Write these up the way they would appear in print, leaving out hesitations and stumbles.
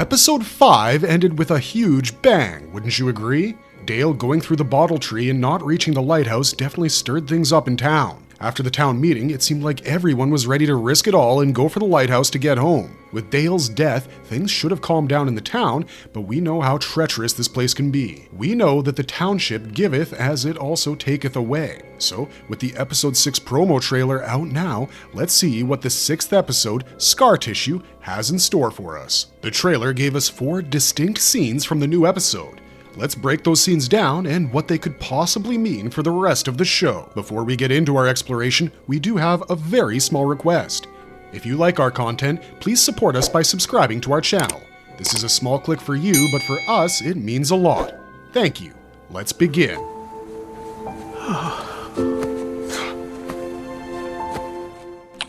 Episode 5 ended with a huge bang, wouldn't you agree? Dale going through the bottle tree and not reaching the lighthouse definitely stirred things up in town. After the town meeting, it seemed like everyone was ready to risk it all and go for the lighthouse to get home. With Dale's death, things should have calmed down in the town, but we know how treacherous this place can be. We know that the Township giveth as it also taketh away. So, with the episode 6 promo trailer out now, let's see what the 6th episode, Scar Tissue, has in store for us. The trailer gave us 4 distinct scenes from the new episode. Let's break those scenes down and what they could possibly mean for the rest of the show. Before we get into our exploration, we do have a very small request. If you like our content, please support us by subscribing to our channel. This is a small click for you, but for us, it means a lot. Thank you. Let's begin.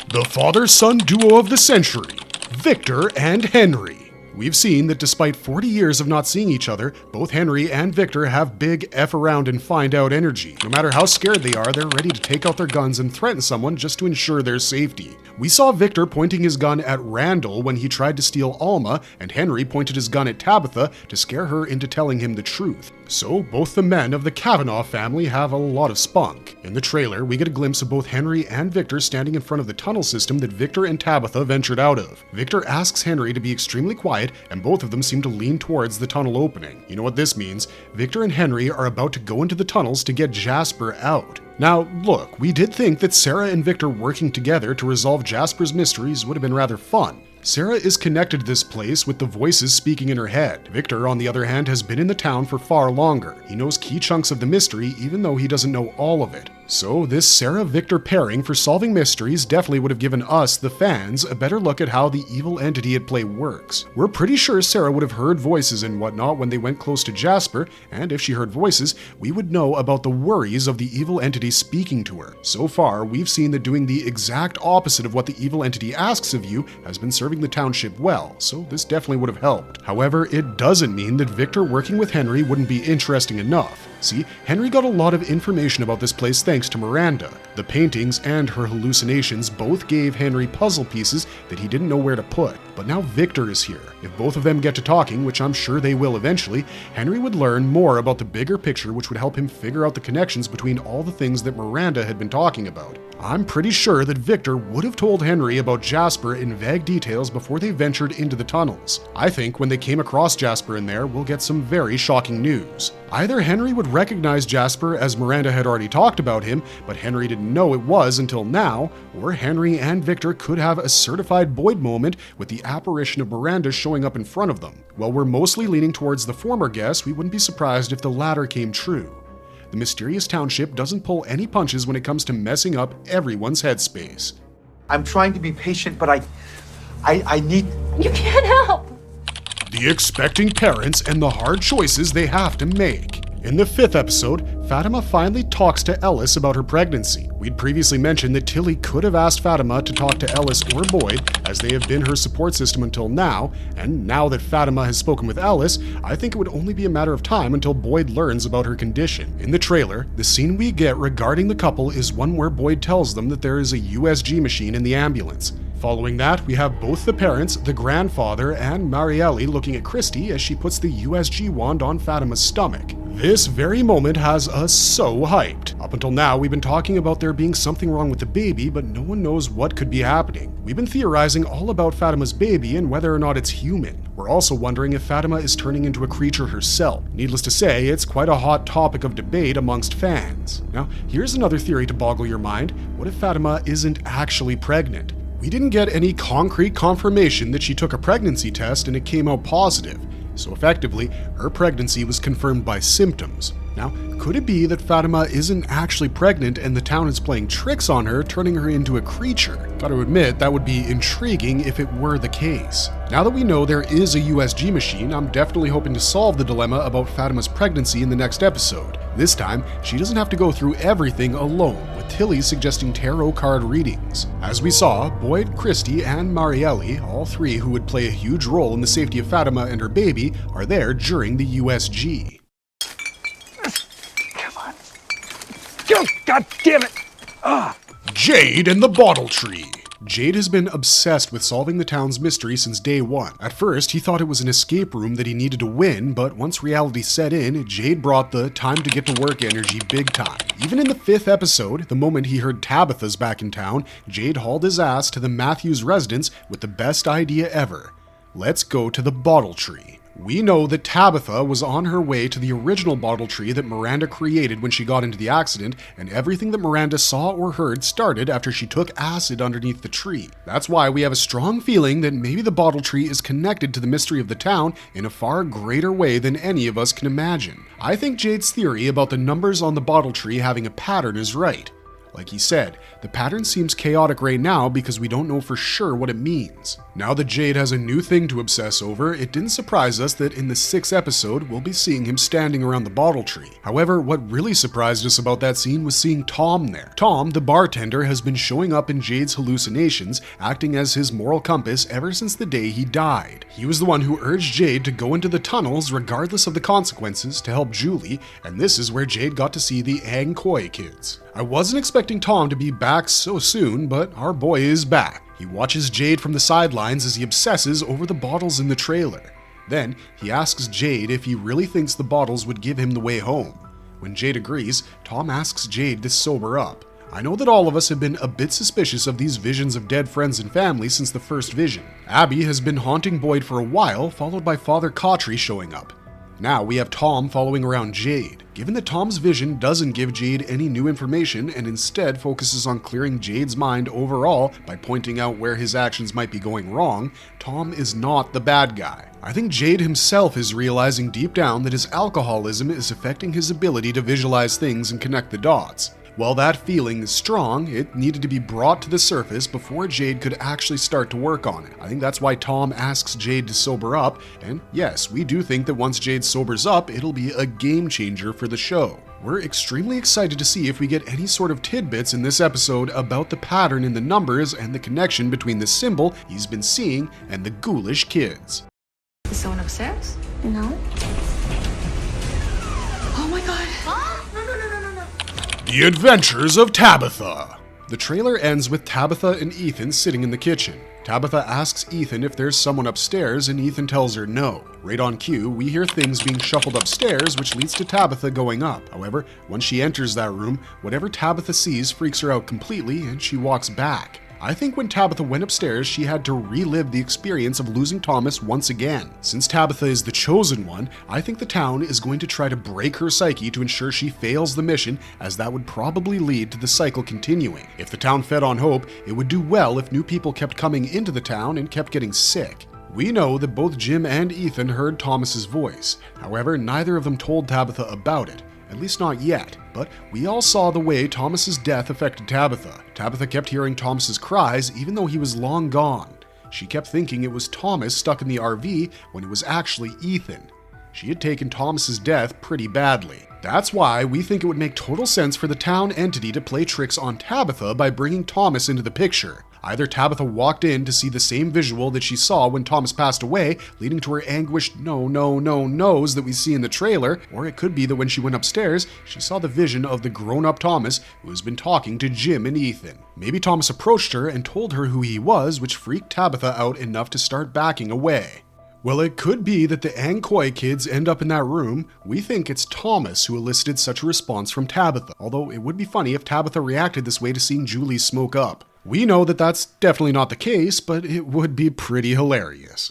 The father-son duo of the century, Victor and Henry. We've seen that despite 40 years of not seeing each other, both Henry and Victor have big F around and find out energy. No matter how scared they are, they're ready to take out their guns and threaten someone just to ensure their safety. We saw Victor pointing his gun at Randall when he tried to steal Alma, and Henry pointed his gun at Tabitha to scare her into telling him the truth. So both the men of the Kavanaugh family have a lot of spunk. In the trailer, we get a glimpse of both Henry and Victor standing in front of the tunnel system that Victor and Tabitha ventured out of. Victor asks Henry to be extremely quiet, and both of them seem to lean towards the tunnel opening. You know what this means? Victor and Henry are about to go into the tunnels to get Jasper out. Now, look, we did think that Sarah and Victor working together to resolve Jasper's mysteries would have been rather fun. Sarah is connected to this place with the voices speaking in her head. Victor, on the other hand, has been in the town for far longer. He knows key chunks of the mystery, even though he doesn't know all of it. So this Sarah-Victor pairing for solving mysteries definitely would have given us, the fans, a better look at how the evil entity at play works. We're pretty sure Sarah would have heard voices and whatnot when they went close to Jasper, and if she heard voices, we would know about the worries of the evil entity speaking to her. So far, we've seen that doing the exact opposite of what the evil entity asks of you has been serving the township well, so this definitely would have helped. However, it doesn't mean that Victor working with Henry wouldn't be interesting enough. See, Henry got a lot of information about this place thanks to Miranda. The paintings and her hallucinations both gave Henry puzzle pieces that he didn't know where to put. But now Victor is here. If both of them get to talking, which I'm sure they will eventually, Henry would learn more about the bigger picture, which would help him figure out the connections between all the things that Miranda had been talking about. I'm pretty sure that Victor would have told Henry about Jasper in vague details before they ventured into the tunnels. I think when they came across Jasper in there, we'll get some very shocking news. Either Henry would recognize Jasper as Miranda had already talked about him, but Henry didn't know it was until now, or Henry and Victor could have a certified Boyd moment with the apparition of Miranda showing up in front of them. While we're mostly leaning towards the former guess, we wouldn't be surprised if the latter came true. The mysterious township doesn't pull any punches when it comes to messing up everyone's headspace. I'm trying to be patient, but I need... You can't help! The expecting parents and the hard choices they have to make. In the 5th episode, Fatima finally talks to Ellis about her pregnancy. We'd previously mentioned that Tilly could have asked Fatima to talk to Ellis or Boyd, as they have been her support system until now, and now that Fatima has spoken with Ellis, I think it would only be a matter of time until Boyd learns about her condition. In the trailer, the scene we get regarding the couple is one where Boyd tells them that there is a USG machine in the ambulance. Following that, we have both the parents, the grandfather, and Marielle looking at Christy as she puts the USG wand on Fatima's stomach. This very moment has us so hyped. Up until now, we've been talking about there being something wrong with the baby, but no one knows what could be happening. We've been theorizing all about Fatima's baby and whether or not it's human. We're also wondering if Fatima is turning into a creature herself. Needless to say, it's quite a hot topic of debate amongst fans. Now, here's another theory to boggle your mind. What if Fatima isn't actually pregnant? We didn't get any concrete confirmation that she took a pregnancy test and it came out positive. So effectively, her pregnancy was confirmed by symptoms. Now, could it be that Fatima isn't actually pregnant and the town is playing tricks on her, turning her into a creature? Gotta admit, that would be intriguing if it were the case. Now that we know there is a USG machine, I'm definitely hoping to solve the dilemma about Fatima's pregnancy in the next episode. This time, she doesn't have to go through everything alone, with Tilly suggesting tarot card readings. As we saw, Boyd, Christy, and Marielle, all three who would play a huge role in the safety of Fatima and her baby, are there during the USG. God damn it! Jade and the Bottle Tree. Jade has been obsessed with solving the town's mystery since day one. At first, he thought it was an escape room that he needed to win, but once reality set in, Jade brought the time to get to work energy big time. Even in the 5th episode, the moment he heard Tabitha's back in town, Jade hauled his ass to the Matthews residence with the best idea ever. Let's go to the bottle tree. We know that Tabitha was on her way to the original bottle tree that Miranda created when she got into the accident, and everything that Miranda saw or heard started after she took acid underneath the tree. That's why we have a strong feeling that maybe the bottle tree is connected to the mystery of the town in a far greater way than any of us can imagine. I think Jade's theory about the numbers on the bottle tree having a pattern is right. Like he said, the pattern seems chaotic right now because we don't know for sure what it means. Now that Jade has a new thing to obsess over, it didn't surprise us that in the 6th episode, we'll be seeing him standing around the bottle tree. However, what really surprised us about that scene was seeing Tom there. Tom, the bartender, has been showing up in Jade's hallucinations, acting as his moral compass ever since the day he died. He was the one who urged Jade to go into the tunnels regardless of the consequences to help Julie, and this is where Jade got to see the Angkoi kids. I wasn't expecting Tom to be back so soon, but our boy is back. He watches Jade from the sidelines as he obsesses over the bottles in the trailer. Then, he asks Jade if he really thinks the bottles would give him the way home. When Jade agrees, Tom asks Jade to sober up. I know that all of us have been a bit suspicious of these visions of dead friends and family since the first vision. Abby has been haunting Boyd for a while, followed by Father Cautry showing up. Now we have Tom following around Jade. Given that Tom's vision doesn't give Jade any new information and instead focuses on clearing Jade's mind overall by pointing out where his actions might be going wrong, Tom is not the bad guy. I think Jade himself is realizing deep down that his alcoholism is affecting his ability to visualize things and connect the dots. While that feeling is strong, it needed to be brought to the surface before Jade could actually start to work on it. I think that's why Tom asks Jade to sober up, and yes, we do think that once Jade sobers up, it'll be a game changer for the show. We're extremely excited to see if we get any sort of tidbits in this episode about the pattern in the numbers and the connection between the symbol he's been seeing and the ghoulish kids. Is someone upstairs? No. Oh my god. The Adventures of Tabitha. The trailer ends with Tabitha and Ethan sitting in the kitchen. Tabitha asks Ethan if there's someone upstairs, and Ethan tells her no. Right on cue, we hear things being shuffled upstairs, which leads to Tabitha going up. However, once she enters that room, whatever Tabitha sees freaks her out completely, and she walks back. I think when Tabitha went upstairs, she had to relive the experience of losing Thomas once again. Since Tabitha is the chosen one, I think the town is going to try to break her psyche to ensure she fails the mission, as that would probably lead to the cycle continuing. If the town fed on hope, it would do well if new people kept coming into the town and kept getting sick. We know that both Jim and Ethan heard Thomas's voice. However, neither of them told Tabitha about it. At least not yet, but we all saw the way Thomas's death affected Tabitha. Tabitha kept hearing Thomas's cries even though he was long gone. She kept thinking it was Thomas stuck in the RV when it was actually Ethan. She had taken Thomas's death pretty badly. That's why we think it would make total sense for the town entity to play tricks on Tabitha by bringing Thomas into the picture. Either Tabitha walked in to see the same visual that she saw when Thomas passed away, leading to her anguished no's that we see in the trailer, or it could be that when she went upstairs, she saw the vision of the grown-up Thomas who has been talking to Jim and Ethan. Maybe Thomas approached her and told her who he was, which freaked Tabitha out enough to start backing away. Well, it could be that the Angkoi kids end up in that room. We think it's Thomas who elicited such a response from Tabitha, although it would be funny if Tabitha reacted this way to seeing Julie smoke up. We know that that's definitely not the case, but it would be pretty hilarious.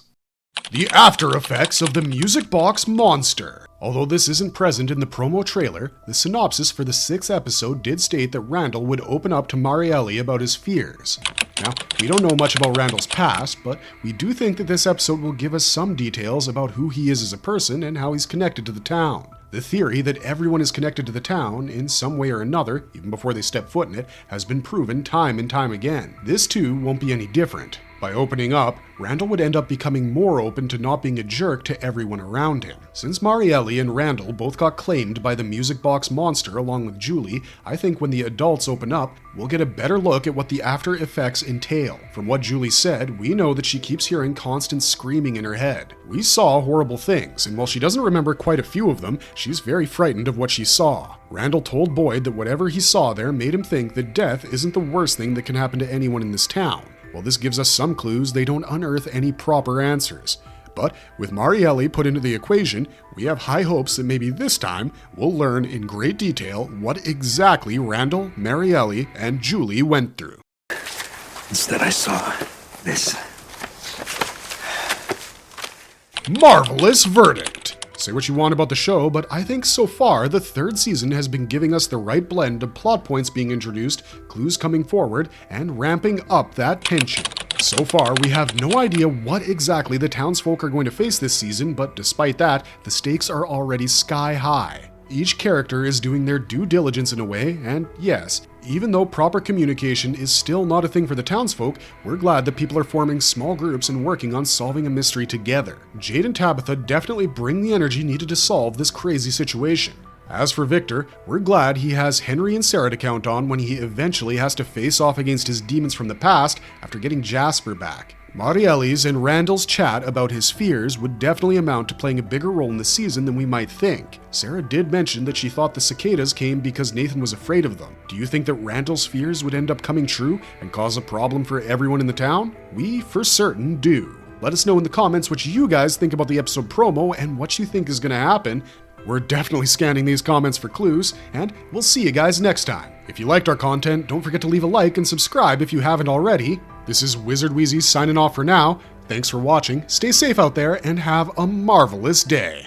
The after effects of the music box monster. Although this isn't present in the promo trailer, the synopsis for the 6th episode did state that Randall would open up to Marielle about his fears. Now, we don't know much about Randall's past, but we do think that this episode will give us some details about who he is as a person and how he's connected to the town. The theory that everyone is connected to the town in some way or another, even before they step foot in it, has been proven time and time again. This too won't be any different. By opening up, Randall would end up becoming more open to not being a jerk to everyone around him. Since Marielle and Randall both got claimed by the music box monster along with Julie, I think when the adults open up, we'll get a better look at what the after effects entail. From what Julie said, we know that she keeps hearing constant screaming in her head. We saw horrible things, and while she doesn't remember quite a few of them, she's very frightened of what she saw. Randall told Boyd that whatever he saw there made him think that death isn't the worst thing that can happen to anyone in this town. While this gives us some clues, they don't unearth any proper answers. But with Marielli put into the equation, we have high hopes that maybe this time we'll learn in great detail what exactly Randall, Marielli, and Julie went through. Instead, I saw this. Marvelous verdict! Say what you want about the show, but I think so far the third season has been giving us the right blend of plot points being introduced, clues coming forward, and ramping up that tension. So far, we have no idea what exactly the townsfolk are going to face this season, but despite that, the stakes are already sky high. Each character is doing their due diligence in a way, and yes, even though proper communication is still not a thing for the townsfolk, we're glad that people are forming small groups and working on solving a mystery together. Jade and Tabitha definitely bring the energy needed to solve this crazy situation. As for Victor, we're glad he has Henry and Sarah to count on when he eventually has to face off against his demons from the past after getting Jasper back. Marielli's and Randall's chat about his fears would definitely amount to playing a bigger role in the season than we might think. Sarah did mention that she thought the cicadas came because Nathan was afraid of them. Do you think that Randall's fears would end up coming true and cause a problem for everyone in the town? We for certain do. Let us know in the comments what you guys think about the episode promo and what you think is going to happen. We're definitely scanning these comments for clues, and we'll see you guys next time. If you liked our content, don't forget to leave a like and subscribe if you haven't already. This is Wizard Wheezy signing off for now. Thanks for watching, stay safe out there, and have a marvelous day.